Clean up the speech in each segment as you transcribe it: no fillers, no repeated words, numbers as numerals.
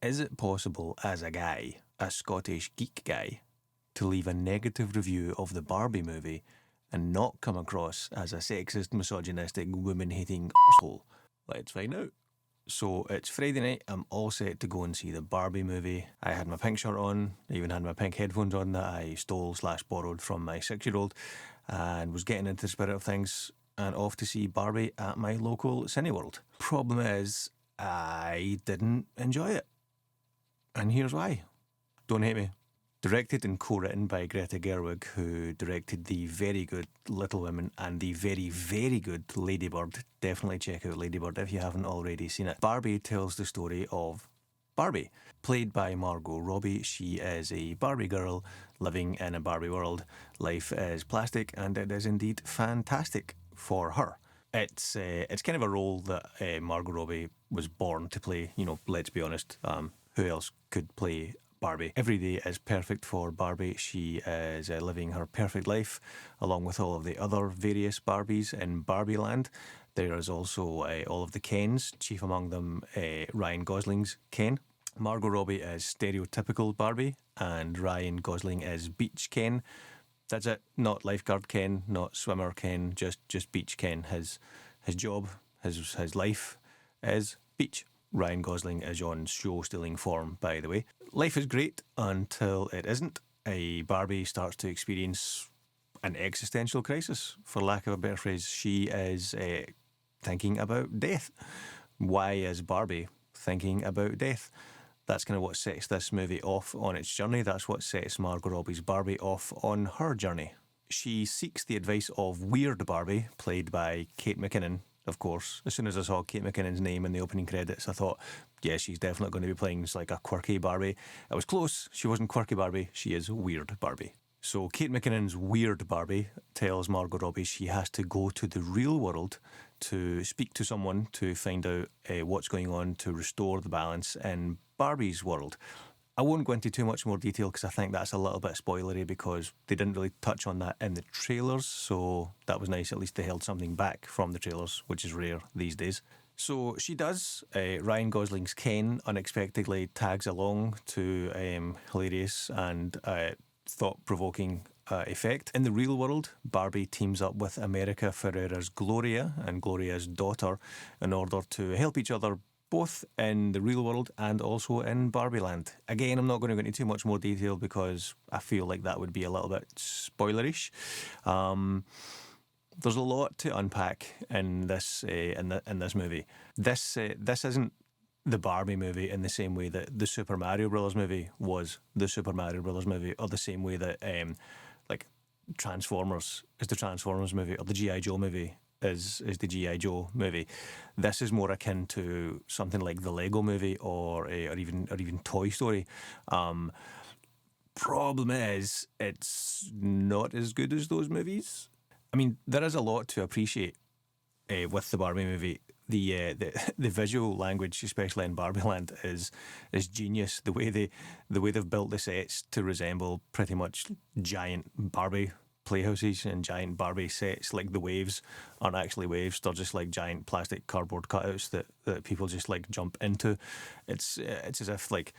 Is it possible as a guy, a Scottish Geek Guy, to leave a negative review of the Barbie movie and not come across as a sexist, misogynistic, woman-hating arsehole? Let's find out. So it's Friday night, I'm all set to go and see the Barbie movie. I had my pink shirt on, I even had my pink headphones on that I stole/borrowed from my 6-year-old, and was getting into the spirit of things and off to see Barbie at my local Cineworld. Problem is, I didn't enjoy it. And here's why. Don't hate me. Directed and co-written by Greta Gerwig, who directed the very good Little Women and the very, very good Lady Bird. Definitely check out Lady Bird if you haven't already seen it. Barbie tells the story of Barbie, played by Margot Robbie. She is a Barbie girl living in a Barbie world. Life is plastic, and it is indeed fantastic for her. It's kind of a role that Margot Robbie was born to play. You know, let's be honest. Who else could play Barbie? Every day is perfect for Barbie. She is living her perfect life, along with all of the other various Barbies in Barbie Land. There is also all of the Kens, chief among them Ryan Gosling's Ken. Margot Robbie is stereotypical Barbie, and Ryan Gosling is beach Ken. That's it. Not lifeguard Ken, not swimmer Ken, just beach Ken. His job, his life is beach. Ryan Gosling is on show-stealing form, by the way. Life is great until it isn't. A Barbie starts to experience an existential crisis, for lack of a better phrase. She is thinking about death. Why is Barbie thinking about death? That's kind of what sets this movie off on its journey. That's what sets Margot Robbie's Barbie off on her journey. She seeks the advice of Weird Barbie, played by Kate McKinnon. Of course, as soon as I saw Kate McKinnon's name in the opening credits, I thought, yeah, she's definitely going to be playing like a quirky Barbie. It was close. She wasn't quirky Barbie. She is Weird Barbie. So Kate McKinnon's Weird Barbie tells Margot Robbie she has to go to the real world to speak to someone to find out what's going on to restore the balance in Barbie's world. I won't go into too much more detail because I think that's a little bit spoilery because they didn't really touch on that in the trailers, so that was nice. At least they held something back from the trailers, which is rare these days. So she does. Ryan Gosling's Ken unexpectedly tags along to hilarious and thought-provoking effect. In the real world, Barbie teams up with America Ferrera's Gloria and Gloria's daughter in order to help each other both in the real world and also in Barbie Land. Again, I'm not going to go into too much more detail because I feel like that would be a little bit spoilerish. There's a lot to unpack in this in this movie. This isn't the Barbie movie in the same way that the Super Mario Bros. Movie was the Super Mario Bros. Movie, or the same way that like Transformers is the Transformers movie, or the G.I. Joe movie is the G.I. Joe movie. This is more akin to something like the Lego movie or even Toy Story. Problem is, it's not as good as those movies. I mean, there is a lot to appreciate with the Barbie movie. The visual language, especially in Barbie Land, is genius. The way they've built the sets to resemble pretty much giant Barbie playhouses and giant Barbie sets. Like the waves aren't actually waves; they're just like giant plastic cardboard cutouts that people just like jump into. It's as if like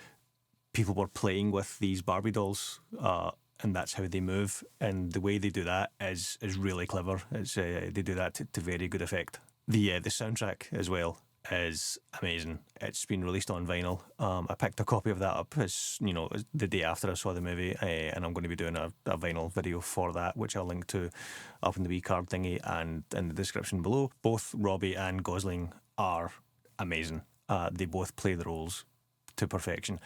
people were playing with these Barbie dolls, and that's how they move. And the way they do that is really clever. It's they do that to very good effect. The soundtrack as well is amazing. It's been released on vinyl. I picked a copy of that up as the day after I saw the movie, and I'm going to be doing a vinyl video for that, which I'll link to up in the wee card thingy and in the description below. Both Robbie and Gosling are amazing. They both play the roles to perfection.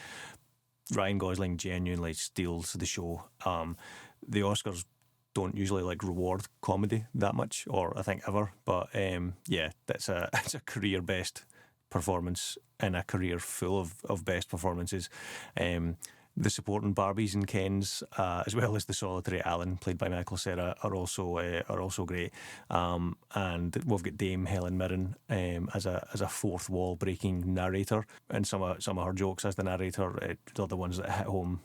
Ryan Gosling genuinely steals the show. The Oscars don't usually like reward comedy that much, or I think ever, but yeah, it's a career best performance in a career full of best performances. The supporting Barbies and Kens, as well as the solitary Alan, played by Michael Cera, are also great. And we've got Dame Helen Mirren as a fourth wall breaking narrator, and some of her jokes as the narrator are the ones that hit home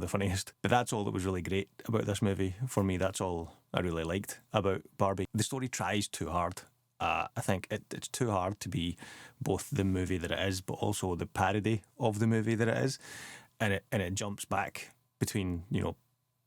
the funniest. But that's all that was really great about this movie for me. That's all I really liked about Barbie. The story tries too hard. I think it's too hard to be both the movie that it is, but also the parody of the movie that it is, and it jumps back between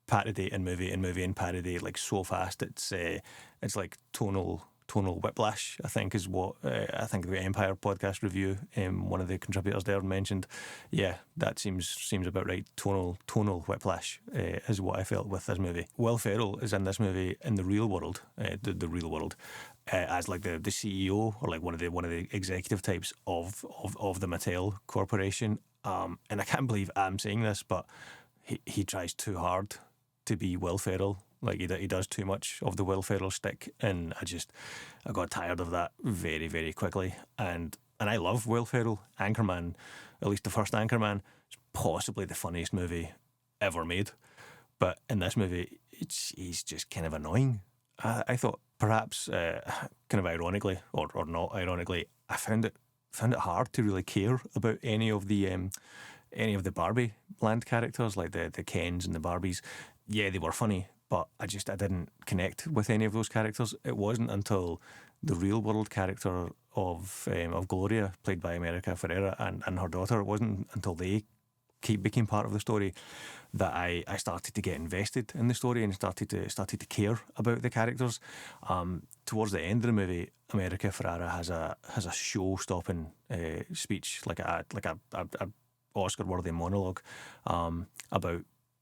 parody and movie and parody like so fast. It's like tonal whiplash, I think, is what I think the Empire podcast review, one of the contributors there mentioned. Yeah, that seems about right. Tonal whiplash is what I felt with this movie. Will Ferrell is in this movie in the real world, the real world, as like the CEO or like one of the executive types of the Mattel Corporation. And I can't believe I'm saying this, but he tries too hard to be Will Ferrell. Like he does too much of the Will Ferrell stick, and I got tired of that very, very quickly. And I love Will Ferrell. Anchorman, at least the first Anchorman, is possibly the funniest movie ever made. But in this movie, he's just kind of annoying. I thought perhaps, kind of ironically or not ironically, I found it hard to really care about any of the Barbie land characters, like the Kens and the Barbies. Yeah, they were funny, but I didn't connect with any of those characters. It wasn't until the real world character of Gloria, played by America Ferrera, and her daughter, it wasn't until they became part of the story that I started to get invested in the story and started to care about the characters. Towards the end of the movie, America Ferrera has a show-stopping speech, like a Oscar-worthy monologue about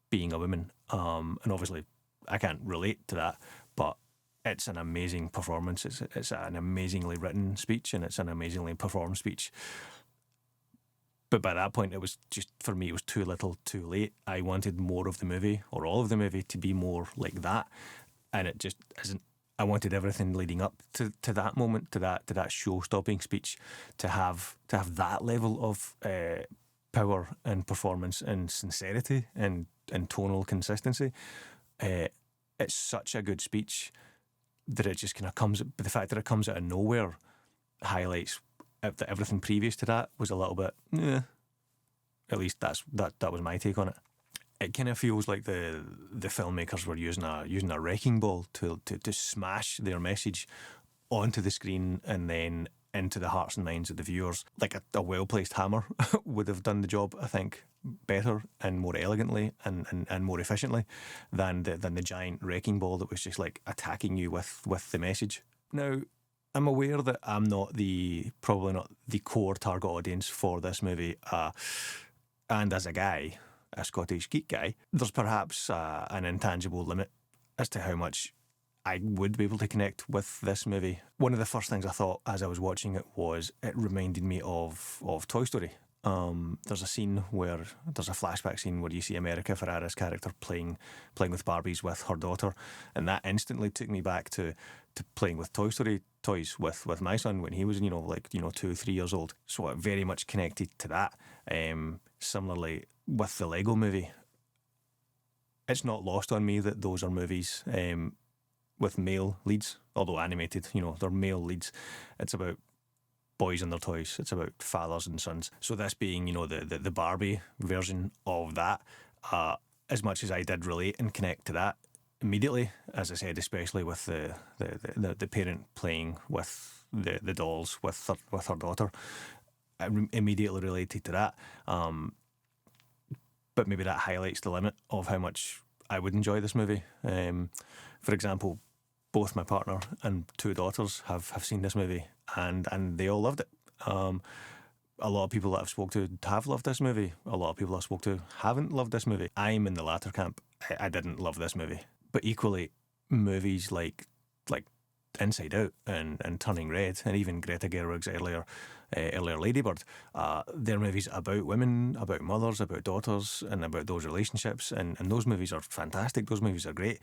being a woman, and obviously I can't relate to that, but it's an amazing performance. It's an amazingly written speech, and it's an amazingly performed speech. But by that point, it was just, for me, it was too little, too late. I wanted more of the movie, or all of the movie, to be more like that, and it just isn't. I wanted everything leading up to that moment, to that show-stopping speech, to have that level of power and performance and sincerity and tonal consistency. It's such a good speech that it just kind of comes. The fact that it comes out of nowhere highlights that everything previous to that was a little bit. At least that was my take on it. It kind of feels like the filmmakers were using a wrecking ball to smash their message onto the screen and then into the hearts and minds of the viewers. Like a well-placed hammer would have done the job, I think, better and more elegantly and more efficiently than the giant wrecking ball that was just like attacking you with the message. Now, I'm aware that I'm probably not the core target audience for this movie, and as a guy, a Scottish Geek Guy, there's perhaps an intangible limit as to how much I would be able to connect with this movie. One of the first things I thought as I was watching it was it reminded me of Toy Story. There's a flashback scene where you see America Ferrera's character playing with Barbies with her daughter, and that instantly took me back to playing with Toy Story toys with my son when he was 2-3 years old. So I very much connected to that. Similarly with the Lego Movie, it's not lost on me that those are movies with male leads, although animated, they're male leads. It's about boys and their toys. It's about fathers and sons. So this being, the Barbie version of that, as much as I did relate and connect to that immediately, as I said, especially with the parent playing with the dolls with her daughter, I immediately related to that. But maybe that highlights the limit of how much I would enjoy this movie. For example, both my partner and 2 daughters have seen this movie, and they all loved it. A lot of people that I've spoke to have loved this movie. A lot of people I've spoke to haven't loved this movie. I'm in the latter camp. I didn't love this movie. But equally, movies like Inside Out and Turning Red, and even Greta Gerwig's earlier Lady Bird, they're movies about women, about mothers, about daughters, and about those relationships. And those movies are fantastic. Those movies are great.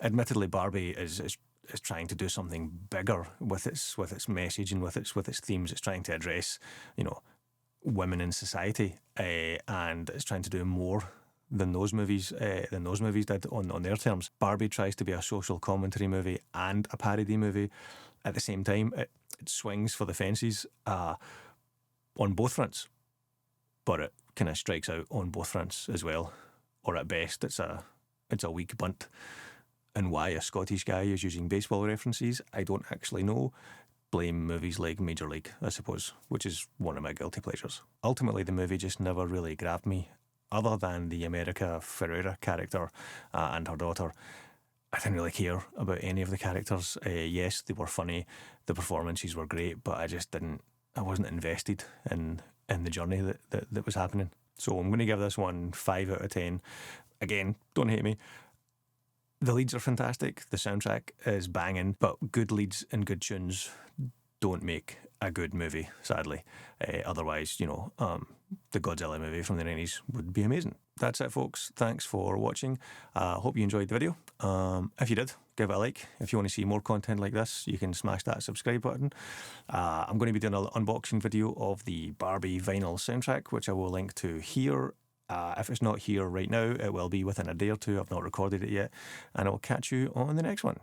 Admittedly, Barbie is trying to do something bigger with its message and with its themes. It's trying to address, women in society, and it's trying to do more than those movies did on their terms. Barbie tries to be a social commentary movie and a parody movie at the same time. It swings for the fences on both fronts, but it kind of strikes out on both fronts as well. Or at best, it's a weak bunt. And why a Scottish guy is using baseball references, I don't actually know. blame movies like Major League, I suppose, which is one of my guilty pleasures. Ultimately, the movie just never really grabbed me, other than the America Ferrera character and her daughter. I didn't really care about any of the characters. Yes, they were funny, the performances were great, but I wasn't invested in the journey that was happening. So I'm going to give this one 5 out of 10. Again, don't hate me. The leads are fantastic, the soundtrack is banging, but good leads and good tunes don't make a good movie, sadly. Otherwise, the Godzilla movie from the 90s would be amazing. That's it, folks. Thanks for watching. Hope you enjoyed the video. If you did, give it a like. If you want to see more content like this, you can smash that subscribe button. I'm going to be doing an unboxing video of the Barbie vinyl soundtrack, which I will link to here. If it's not here right now, it will be within a day or two. I've not recorded it yet. And I'll catch you on the next one.